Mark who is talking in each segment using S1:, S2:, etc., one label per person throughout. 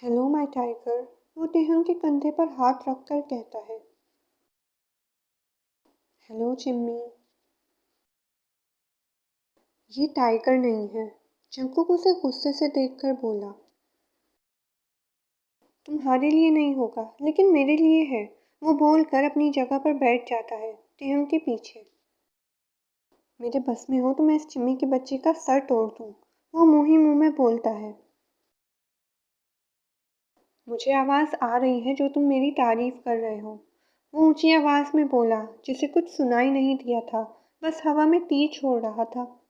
S1: Hello my tiger. वो टेहंग के कंधे पर हाथ रखकर कहता है। हेलो चिम्मी। ये टाइगर नहीं है। जंगकुक उसे गुस्से से देखकर बोला। तुम्हारे लिए नहीं होगा लेकिन मेरे लिए है। वो बोलकर अपनी जगह पर बैठ जाता है टेहंग के पीछे। मेरे बस में हो तो मैं इस चिम्मी के बच्चे का सर तोड़ दूँ। वो मुंह ही मुंह में बोलता है। मुझे आवाज़ आ रही है जो तुम मेरी तारीफ कर रहे हो। वो ऊंची आवाज़ में बोला जिसे कुछ सुनाई नहीं दिया था। बस हवा में तीर छोड़ रहा था।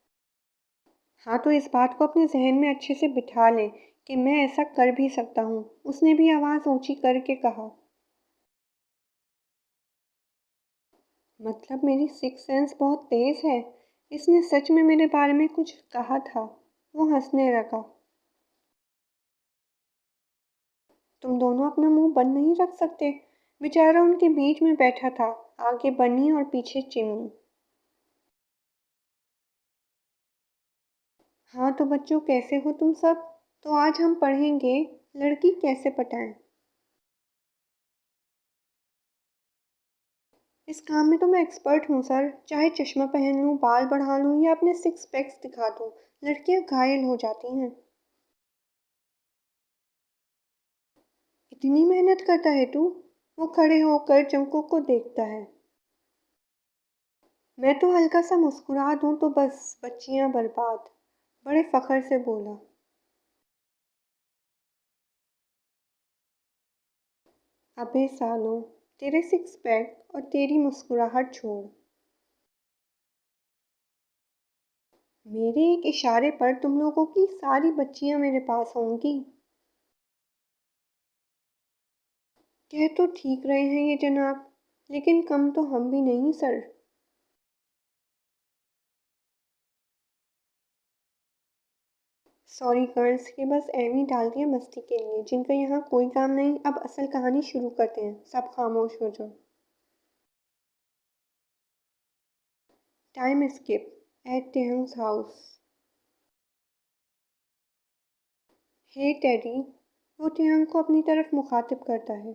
S1: हाँ तो इस बात को अपने जहन में अच्छे से बिठा ले कि मैं ऐसा कर भी सकता हूँ। उसने भी आवाज़ ऊंची करके कहा। मतलब मेरी सिक्स सेंस बहुत तेज़ है। इसने सच में मेरे बारे में कुछ कहा था। वो हंसने लगा। तुम दोनों अपना मुंह बंद नहीं रख सकते। बेचारा उनके बीच में बैठा था। आगे बन्नी और पीछे चिमनी। हाँ तो बच्चों कैसे हो तुम सब। तो आज हम पढ़ेंगे लड़की कैसे पटाएं। इस काम में तो मैं एक्सपर्ट हूँ सर। चाहे चश्मा पहन लूँ, बाल बढ़ा लूँ या अपने सिक्स पैक्स दिखा दूँ, लड़कियाँ घायल हो जाती हैं। इतनी मेहनत करता है तू। वो खड़े होकर जंकुक को देखता है। मैं तो हल्का सा मुस्कुरा दूँ तो बस बच्चियाँ बर्बाद। बड़े फखर से बोला। अबे सालों, तेरे सिक्स पैक और तेरी मुस्कुराहट छोड़। मेरे एक इशारे पर तुम लोगों की सारी बच्चियां मेरे पास होंगी। कह तो ठीक रहे हैं ये जनाब, लेकिन कम तो हम भी नहीं सर। सॉरी गर्ल्स, ये बस एवी डाल दिया मस्ती के लिए। जिनका यहाँ कोई काम नहीं, अब असल कहानी शुरू करते हैं। सब खामोश हो जाओ। टाइम स्किप एट टेहंग्स हाउस। Hey Teddy. वो टेहंग को अपनी तरफ मुखातिब करता है।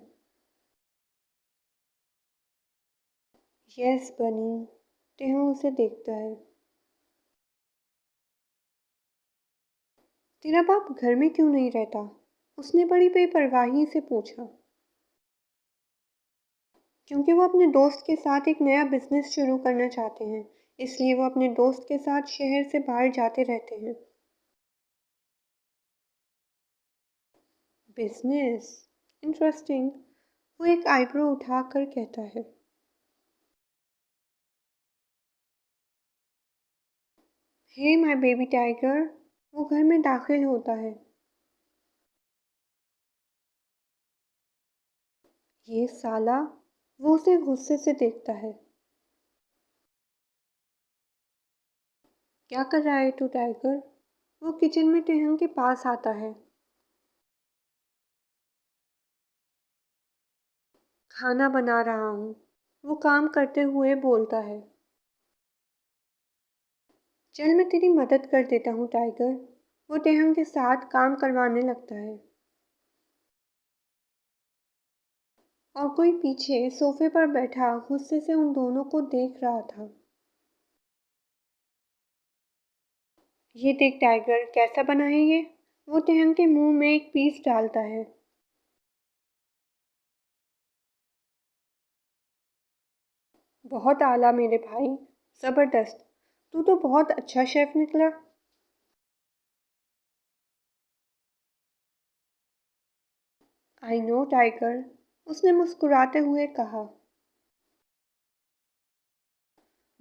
S1: यस बनी। टेहंग उसे देखता है। तेरा बाप घर में क्यों नहीं रहता। उसने बड़ी बेपरवाही से पूछा। क्योंकि वो अपने दोस्त के साथ एक नया बिजनेस शुरू करना चाहते हैं। इसलिए वो अपने दोस्त के साथ शहर से बाहर जाते रहते हैं। Business interesting. वो एक आईब्रो उठाकर कहता है। Hey my baby tiger. वो घर में दाखिल होता है। ये साला। वो उसे गुस्से से देखता है। क्या कर रहा है तू टाइगर। वो किचन में टेहंग के पास आता है। खाना बना रहा हूँ। वो काम करते हुए बोलता है। चल मैं तेरी मदद कर देता हूँ टाइगर। वो टेहंग के साथ काम करवाने लगता है। और कोई पीछे सोफे पर बैठा गुस्से से उन दोनों को देख रहा था। ये देख टाइगर कैसा बना है ये। वो टेहंग के मुंह में एक पीस डालता है। बहुत आला मेरे भाई। जबरदस्त। तू तो बहुत अच्छा शेफ निकला। I know tiger. उसने मुस्कुराते हुए कहा।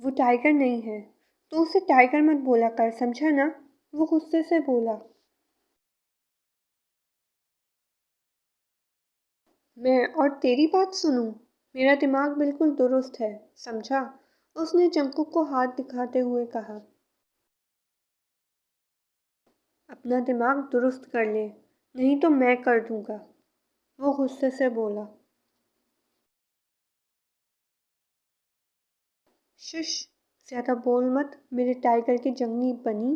S1: वो टाइगर नहीं है। तो उसे टाइगर मत बोला कर, समझा ना। वो गुस्से से बोला। मैं और तेरी बात सुनूं। मेरा दिमाग बिल्कुल दुरुस्त है, समझा। उसने जंकुक को हाथ दिखाते हुए कहा। अपना दिमाग दुरुस्त कर ले, नहीं तो मैं कर दूंगा। वो गुस्से से बोला। शुश। ज्यादा बोल मत मेरे टाइगर की जंगली बनी।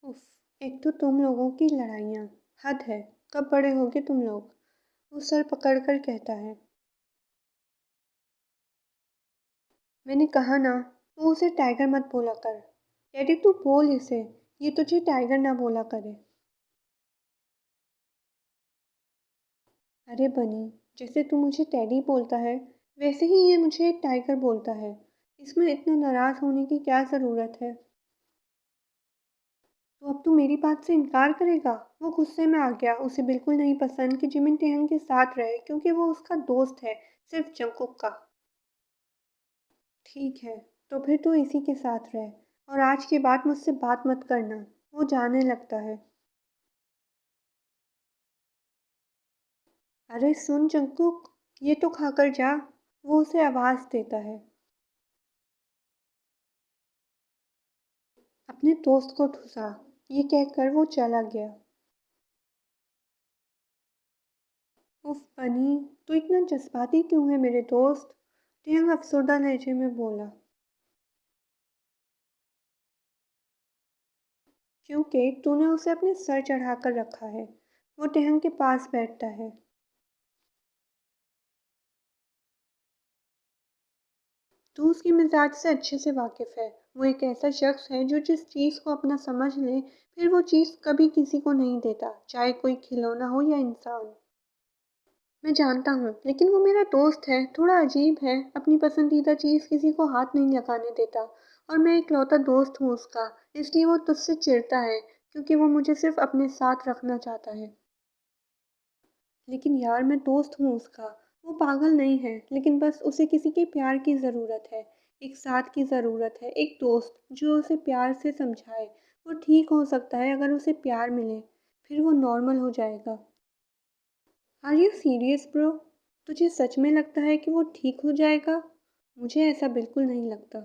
S1: उफ। एक तो तुम लोगों की लड़ाइयाँ, हद है। कब बड़े होगे तुम लोग? वो सर पकड़कर कहता है। मैंने कहा ना, तू उसे टाइगर मत बोला कर। डैडी तू बोल इसे, ये तुझे टाइगर ना बोला करे। अरे बनी, जैसे तू मुझे टैडी बोलता है वैसे ही ये मुझे टाइगर बोलता है। इसमें इतना नाराज़ होने की क्या ज़रूरत है? तो अब तू मेरी बात से इनकार करेगा? वो गुस्से में आ गया। उसे बिल्कुल नहीं पसंद कि जिमिन टेहन के साथ रहे क्योंकि वो उसका दोस्त है, सिर्फ जंगकुक का। ठीक है, तो फिर तू इसी के साथ रह और आज के बाद मुझसे बात मत करना। वो जाने लगता है। अरे सुन जंगकुक, ये तो खाकर जा। वो उसे आवाज़ देता है। अपने दोस्त को ठुसा, ये कहकर वो चला गया। उफ बनी, तू इतना जज्बाती क्यों है मेरे दोस्त? टेहंग अफसरदा लहजे में बोला। क्योंकि तूने उसे अपने सर चढ़ाकर रखा है। वो टेहंग के पास बैठता है। तू उसके मिजाज से अच्छे से वाकिफ़ है। वो एक ऐसा शख्स है जो जिस चीज़ को अपना समझ ले फिर वो चीज़ कभी किसी को नहीं देता, चाहे कोई खिलौना हो या इंसान। मैं जानता हूँ, लेकिन वो मेरा दोस्त है। थोड़ा अजीब है, अपनी पसंदीदा चीज़ किसी को हाथ नहीं लगाने देता। और मैं इकलौता दोस्त हूँ उसका, इसलिए वो तुझसे चिढ़ता है क्योंकि वो मुझे सिर्फ अपने साथ रखना चाहता है। लेकिन यार मैं दोस्त हूँ उसका। वो पागल नहीं है, लेकिन बस उसे किसी के प्यार की ज़रूरत है। एक साथ की ज़रूरत है, एक दोस्त जो उसे प्यार से समझाए। वो ठीक हो सकता है अगर उसे प्यार मिले, फिर वो नॉर्मल हो जाएगा। Are you serious bro? तुझे सच में लगता है कि वो ठीक हो जाएगा? मुझे ऐसा बिल्कुल नहीं लगता।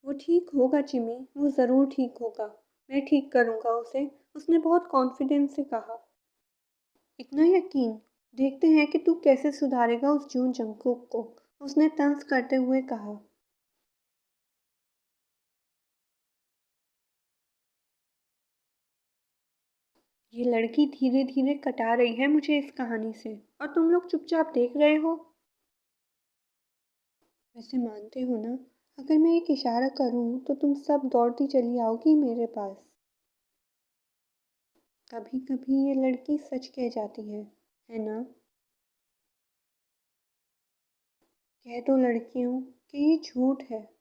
S1: वो ठीक होगा जिमी, वो ज़रूर ठीक होगा। मैं ठीक करूँगा उसे। उसने बहुत कॉन्फिडेंस से कहा। इतना यकीन? देखते हैं कि तू कैसे सुधारेगा उस जून जंगकुक को। उसने तंज करते हुए कहा। ये लड़की धीरे धीरे कटा रही है मुझे इस कहानी से, और तुम लोग चुपचाप देख रहे हो। वैसे मानते हो ना, अगर मैं एक इशारा करूं तो तुम सब दौड़ती चली आओगी मेरे पास। कभी कभी ये लड़की सच कह जाती है ना? कह दो लड़कियों कि ये झूठ है।